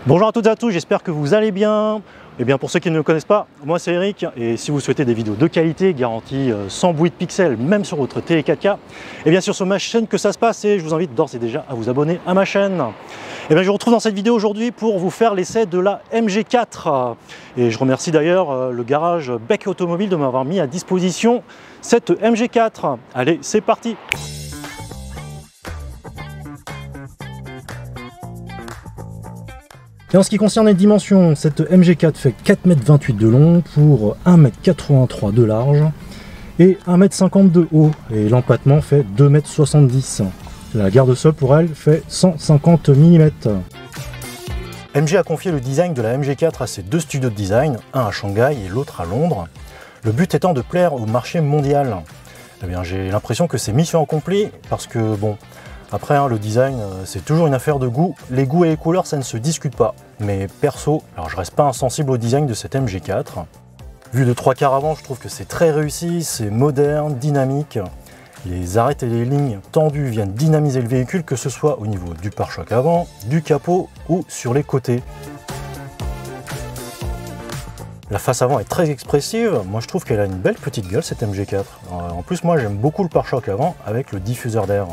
Bonjour à toutes et à tous, j'espère que vous allez bien. Eh bien pour ceux qui ne me connaissent pas, moi c'est Eric et si vous souhaitez des vidéos de qualité, garanties sans bruit de pixels, même sur votre télé 4K, eh bien sur ma chaîne que ça se passe et je vous invite d'ores et déjà à vous abonner à ma chaîne. Eh bien je vous retrouve dans cette vidéo aujourd'hui pour vous faire l'essai de la MG4 et je remercie d'ailleurs le garage Beck Automobile de m'avoir mis à disposition cette MG4. Allez, c'est parti! Et en ce qui concerne les dimensions, cette MG4 fait 4,28 m de long pour 1,83 m de large et 1,50 m de haut. Et l'empattement fait 2,70 m. La garde-sol pour elle fait 150 mm. MG a confié le design de la MG4 à ses deux studios de design, un à Shanghai et l'autre à Londres. Le but étant de plaire au marché mondial. Eh bien, j'ai l'impression que c'est mission accomplie parce que bon. Après, le design, c'est toujours une affaire de goût. Les goûts et les couleurs, ça ne se discute pas. Mais perso, alors je reste pas insensible au design de cette MG4. Vu de 3/4 avant, je trouve que c'est très réussi, c'est moderne, dynamique. Les arêtes et les lignes tendues viennent dynamiser le véhicule, que ce soit au niveau du pare-choc avant, du capot ou sur les côtés. La face avant est très expressive. Moi, je trouve qu'elle a une belle petite gueule, cette MG4. En plus, moi, j'aime beaucoup le pare-choc avant avec le diffuseur d'air.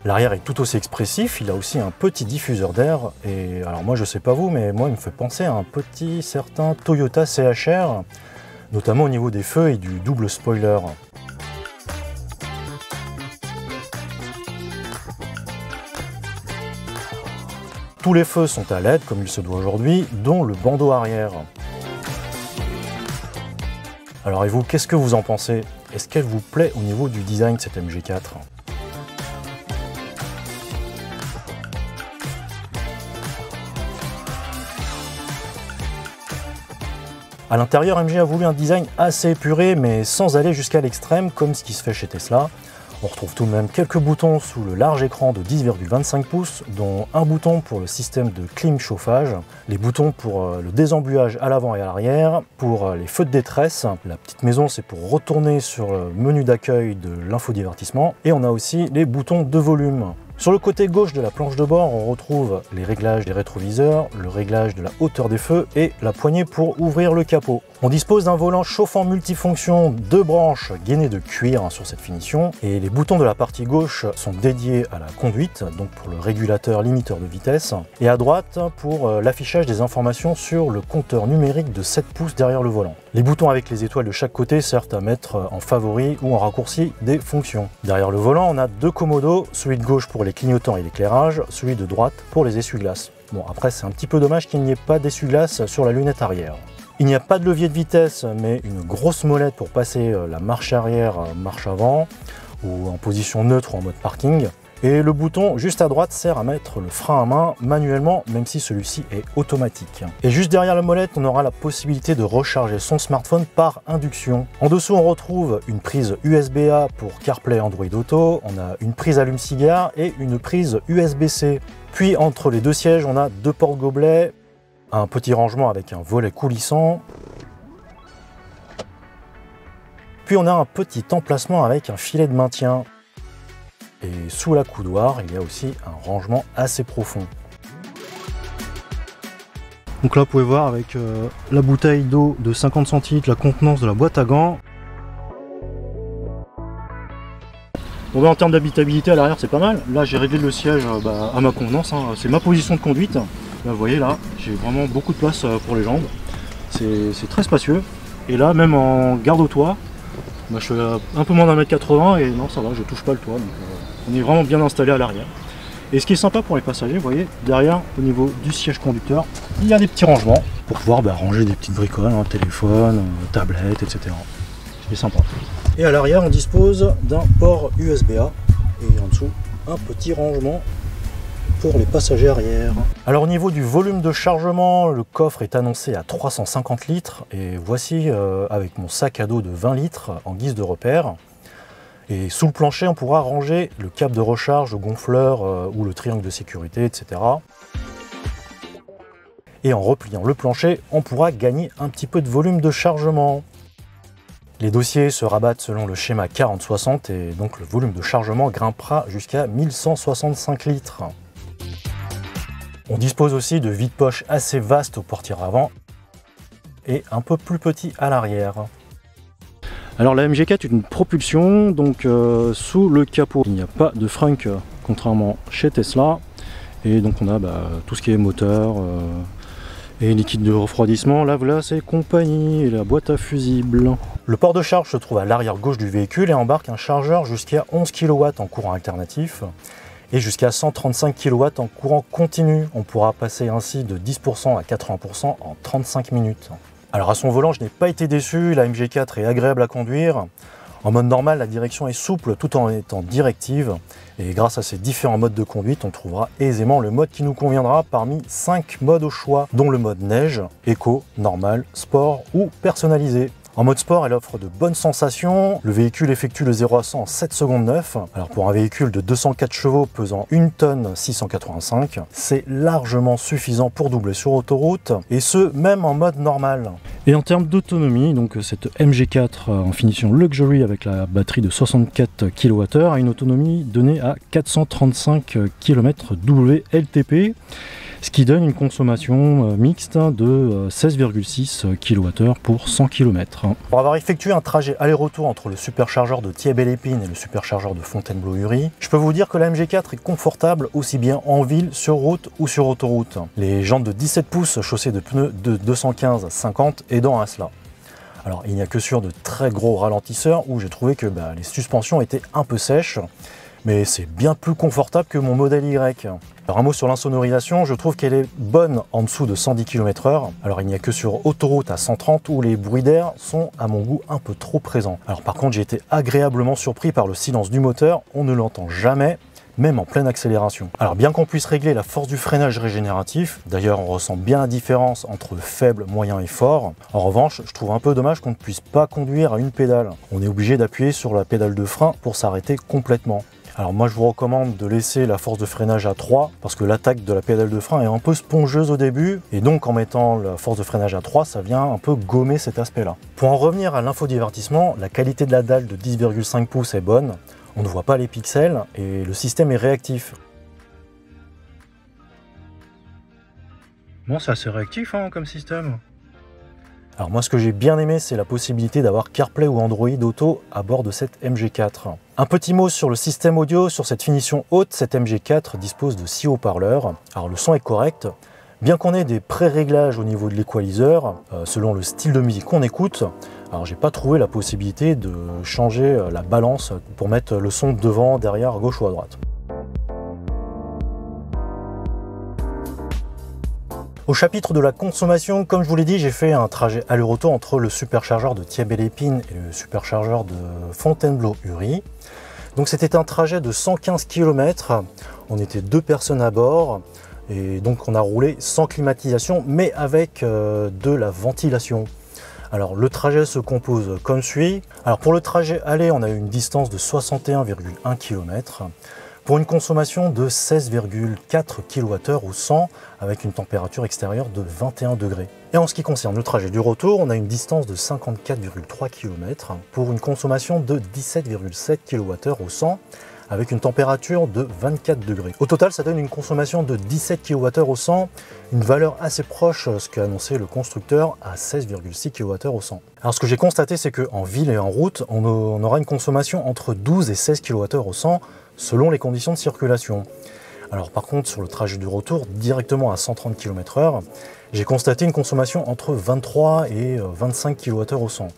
L'arrière est tout aussi expressif, il a aussi un petit diffuseur d'air et alors moi je sais pas vous mais moi il me fait penser à un petit certain Toyota CHR, notamment au niveau des feux et du double spoiler. Tous les feux sont à LED comme il se doit aujourd'hui, dont le bandeau arrière. Alors et vous, qu'est-ce que vous en pensez? Est-ce qu'elle vous plaît au niveau du design cette MG4? À l'intérieur, MG a voulu un design assez épuré, mais sans aller jusqu'à l'extrême, comme ce qui se fait chez Tesla. On retrouve tout de même quelques boutons sous le large écran de 10,25 pouces, dont un bouton pour le système de clim chauffage, les boutons pour le désembuage à l'avant et à l'arrière, pour les feux de détresse. La petite maison, c'est pour retourner sur le menu d'accueil de l'infodivertissement. Et on a aussi les boutons de volume. Sur le côté gauche de la planche de bord, on retrouve les réglages des rétroviseurs, le réglage de la hauteur des feux et la poignée pour ouvrir le capot. On dispose d'un volant chauffant multifonction, 2 branches gainées de cuir sur cette finition et les boutons de la partie gauche sont dédiés à la conduite, donc pour le régulateur limiteur de vitesse, et à droite pour l'affichage des informations sur le compteur numérique de 7 pouces derrière le volant. Les boutons avec les étoiles de chaque côté servent à mettre en favori ou en raccourci des fonctions. Derrière le volant, on a deux commodos, celui de gauche pour les clignotants et l'éclairage, celui de droite pour les essuie-glaces. Bon, après c'est un petit peu dommage qu'il n'y ait pas d'essuie-glace sur la lunette arrière. Il n'y a pas de levier de vitesse, mais une grosse molette pour passer la marche arrière, marche avant, ou en position neutre ou en mode parking. Et le bouton juste à droite sert à mettre le frein à main manuellement, même si celui-ci est automatique. Et juste derrière la molette, on aura la possibilité de recharger son smartphone par induction. En dessous, on retrouve une prise USB-A pour CarPlay Android Auto, on a une prise allume-cigare et une prise USB-C. Puis entre les deux sièges, on a deux porte-gobelets, un petit rangement avec un volet coulissant. Puis on a un petit emplacement avec un filet de maintien. Et sous la coudoir, il y a aussi un rangement assez profond. Donc là, vous pouvez voir avec la bouteille d'eau de 50 centilitres, la contenance de la boîte à gants. Bon, bah, en termes d'habitabilité à l'arrière, c'est pas mal. Là, j'ai réglé le siège à ma convenance. C'est ma position de conduite. Là, vous voyez, là, j'ai vraiment beaucoup de place pour les jambes. C'est très spacieux. Et là, même en garde au toit, je suis à un peu moins d'1,80 m et non, ça va, je touche pas le toit. Donc, on est vraiment bien installé à l'arrière. Et ce qui est sympa pour les passagers, vous voyez, derrière, au niveau du siège conducteur, il y a des petits rangements pour pouvoir ranger des petites bricoles, téléphone, tablette, etc. C'est sympa. Et à l'arrière, on dispose d'un port USB-A et en dessous, un petit rangement pour les passagers arrière. Alors au niveau du volume de chargement, le coffre est annoncé à 350 litres et voici avec mon sac à dos de 20 litres en guise de repère. Et sous le plancher, on pourra ranger le câble de recharge, le gonfleur ou le triangle de sécurité, etc. Et en repliant le plancher, on pourra gagner un petit peu de volume de chargement. Les dossiers se rabattent selon le schéma 40-60 et donc le volume de chargement grimpera jusqu'à 1165 litres. On dispose aussi de vide-poche assez vastes au portière avant et un peu plus petit à l'arrière. Alors la MG4 est une propulsion, donc sous le capot il n'y a pas de frunk contrairement chez Tesla, et donc on a tout ce qui est moteur et liquide de refroidissement, lave-glace et compagnie, et la boîte à fusibles. Le port de charge se trouve à l'arrière gauche du véhicule et embarque un chargeur jusqu'à 11 kW en courant alternatif et jusqu'à 135 kW en courant continu. On pourra passer ainsi de 10% à 80% en 35 minutes. Alors à son volant, je n'ai pas été déçu, la MG4 est agréable à conduire. En mode normal, la direction est souple tout en étant directive. Et grâce à ces différents modes de conduite, on trouvera aisément le mode qui nous conviendra parmi 5 modes au choix, dont le mode neige, éco, normal, sport ou personnalisé. En mode sport, elle offre de bonnes sensations. Le véhicule effectue le 0 à 100 en 7 secondes 9. Alors pour un véhicule de 204 chevaux pesant 1 tonne 685, c'est largement suffisant pour doubler sur autoroute, et ce même en mode normal. Et en termes d'autonomie, donc cette MG4 en finition Luxury avec la batterie de 64 kWh a une autonomie donnée à 435 km WLTP, ce qui donne une consommation mixte de 16,6 kWh pour 100 km. Pour avoir effectué un trajet aller-retour entre le superchargeur de Thiais-Belle-Épine et le superchargeur de Fontainebleau-Uri, je peux vous dire que la MG4 est confortable aussi bien en ville, sur route ou sur autoroute. Les jantes de 17 pouces chaussées de pneus de 215 à 50 aidant à cela. Alors il n'y a que sur de très gros ralentisseurs où j'ai trouvé que les suspensions étaient un peu sèches, mais c'est bien plus confortable que mon modèle Y. Alors un mot sur l'insonorisation, je trouve qu'elle est bonne en dessous de 110 km/h. Alors il n'y a que sur autoroute à 130 où les bruits d'air sont à mon goût un peu trop présents. Alors par contre j'ai été agréablement surpris par le silence du moteur, on ne l'entend jamais, même en pleine accélération. Alors bien qu'on puisse régler la force du freinage régénératif, d'ailleurs on ressent bien la différence entre faible, moyen et fort, en revanche je trouve un peu dommage qu'on ne puisse pas conduire à une pédale. On est obligé d'appuyer sur la pédale de frein pour s'arrêter complètement. Alors moi je vous recommande de laisser la force de freinage à 3 parce que l'attaque de la pédale de frein est un peu spongieuse au début, et donc en mettant la force de freinage à 3 ça vient un peu gommer cet aspect là. Pour en revenir à l'infodivertissement, la qualité de la dalle de 10,5 pouces est bonne, on ne voit pas les pixels et le système est réactif. Bon, c'est assez réactif comme système. Alors moi ce que j'ai bien aimé, c'est la possibilité d'avoir CarPlay ou Android Auto à bord de cette MG4. Un petit mot sur le système audio, sur cette finition haute, cette MG4 dispose de 6 haut-parleurs. Alors le son est correct, bien qu'on ait des pré-réglages au niveau de l'équaliseur, selon le style de musique qu'on écoute. Alors j'ai pas trouvé la possibilité de changer la balance pour mettre le son devant, derrière, à gauche ou à droite. Au chapitre de la consommation, comme je vous l'ai dit, j'ai fait un trajet aller-retour entre le superchargeur de Thiais-Belle-Épine et le superchargeur de Fontainebleau-Uri. Donc c'était un trajet de 115 km, on était 2 personnes à bord, et donc on a roulé sans climatisation, mais avec de la ventilation. Alors le trajet se compose comme suit. Alors pour le trajet aller, on a eu une distance de 61,1 km. Pour une consommation de 16,4 kWh au 100 avec une température extérieure de 21 degrés. Et en ce qui concerne le trajet du retour, on a une distance de 54,3 km pour une consommation de 17,7 kWh au 100 avec une température de 24 degrés. Au total, ça donne une consommation de 17 kWh au 100, une valeur assez proche, ce qu'a annoncé le constructeur, à 16,6 kWh au 100. Alors ce que j'ai constaté, c'est qu'en ville et en route, on aura une consommation entre 12 et 16 kWh au 100 selon les conditions de circulation. Alors par contre, sur le trajet du retour, directement à 130 km/h, j'ai constaté une consommation entre 23 et 25 kWh au 100.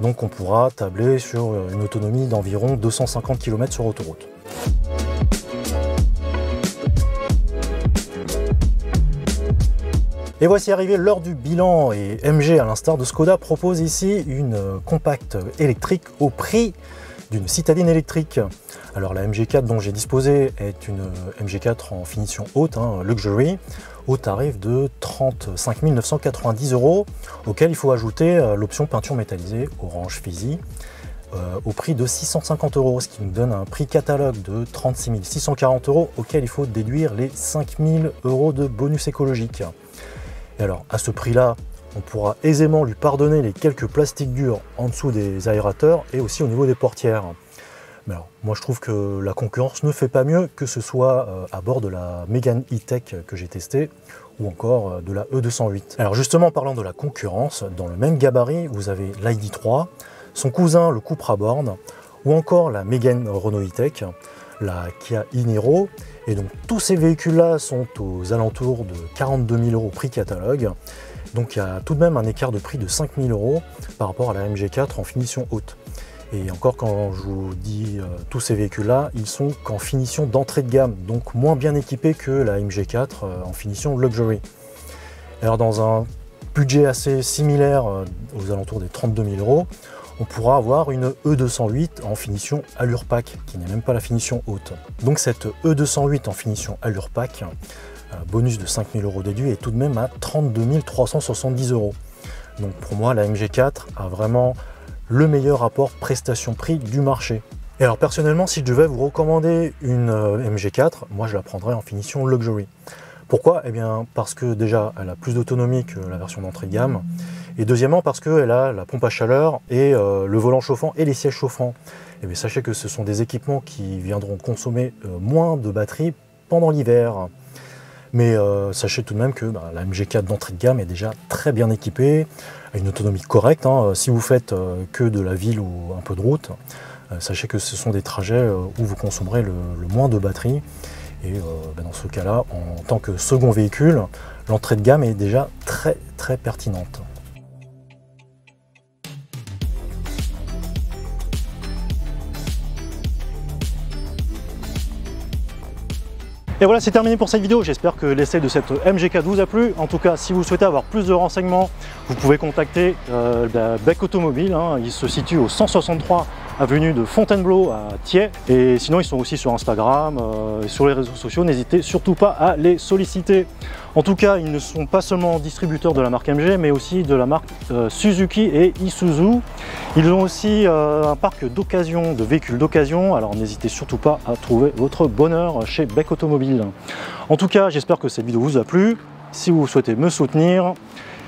Donc on pourra tabler sur une autonomie d'environ 250 km sur autoroute. Et voici arrivé l'heure du bilan, et MG, à l'instar de Skoda, propose ici une compacte électrique au prix d'une citadine électrique. Alors la MG4 dont j'ai disposé est une MG4 en finition haute, Luxury, au tarif de 35 990 €, auquel il faut ajouter l'option peinture métallisée Orange Fizzy, au prix de 650 €, ce qui nous donne un prix catalogue de 36 640 €, auquel il faut déduire les 5 000 € de bonus écologique. Et alors à ce prix-là, on pourra aisément lui pardonner les quelques plastiques durs en dessous des aérateurs et aussi au niveau des portières. Mais alors, moi je trouve que la concurrence ne fait pas mieux, que ce soit à bord de la Mégane E-Tech que j'ai testée ou encore de la E208. Alors justement, en parlant de la concurrence, dans le même gabarit, vous avez l'ID3, son cousin le Cupra Born, ou encore la Mégane Renault E-Tech, la Kia e-Niro. Et donc tous ces véhicules-là sont aux alentours de 42 000 € prix catalogue. Donc il y a tout de même un écart de prix de 5 000 € par rapport à la MG4 en finition haute. Et encore, quand je vous dis tous ces véhicules-là, ils sont qu'en finition d'entrée de gamme, donc moins bien équipés que la MG4 en finition luxury. Alors dans un budget assez similaire, aux alentours des 32 000 €, on pourra avoir une E208 en finition Allure Pack, qui n'est même pas la finition haute. Donc cette E208 en finition Allure Pack, bonus de 5 000 € déduit, est tout de même à 32 370 €. Donc pour moi, la MG4 a vraiment le meilleur rapport prestation-prix du marché. Et alors personnellement, si je devais vous recommander une MG4, moi je la prendrais en finition luxury. Pourquoi? Eh bien parce que déjà elle a plus d'autonomie que la version d'entrée de gamme, et deuxièmement parce qu'elle a la pompe à chaleur et le volant chauffant et les sièges chauffants. Et bien sachez que ce sont des équipements qui viendront consommer moins de batterie pendant l'hiver. Mais sachez tout de même que la MG4 d'entrée de gamme est déjà très bien équipée, a une autonomie correcte. Si vous faites que de la ville ou un peu de route, sachez que ce sont des trajets où vous consommerez le moins de batterie. Et dans ce cas-là, en tant que second véhicule, l'entrée de gamme est déjà très pertinente. Et voilà, c'est terminé pour cette vidéo. J'espère que l'essai de cette MG4 vous a plu. En tout cas, si vous souhaitez avoir plus de renseignements, vous pouvez contacter Beck Automobile. Il se situe au 163 avenue de Fontainebleau à Thiais. Et sinon, ils sont aussi sur Instagram et sur les réseaux sociaux. N'hésitez surtout pas à les solliciter. En tout cas, ils ne sont pas seulement distributeurs de la marque MG, mais aussi de la marque Suzuki et Isuzu. Ils ont aussi un parc d'occasion, de véhicules d'occasion. Alors n'hésitez surtout pas à trouver votre bonheur chez Beck Automobile. En tout cas, j'espère que cette vidéo vous a plu. Si vous souhaitez me soutenir,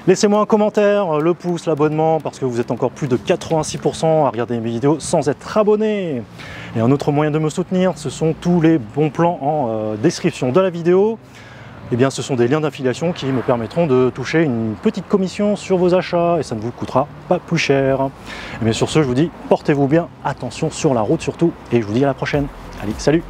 laissez-moi un commentaire, le pouce, l'abonnement, parce que vous êtes encore plus de 86% à regarder mes vidéos sans être abonné. Et un autre moyen de me soutenir, ce sont tous les bons plans en description de la vidéo. Eh bien, ce sont des liens d'affiliation qui me permettront de toucher une petite commission sur vos achats et ça ne vous coûtera pas plus cher. Et bien sur ce, je vous dis, portez-vous bien, attention sur la route surtout, et je vous dis à la prochaine. Allez, salut!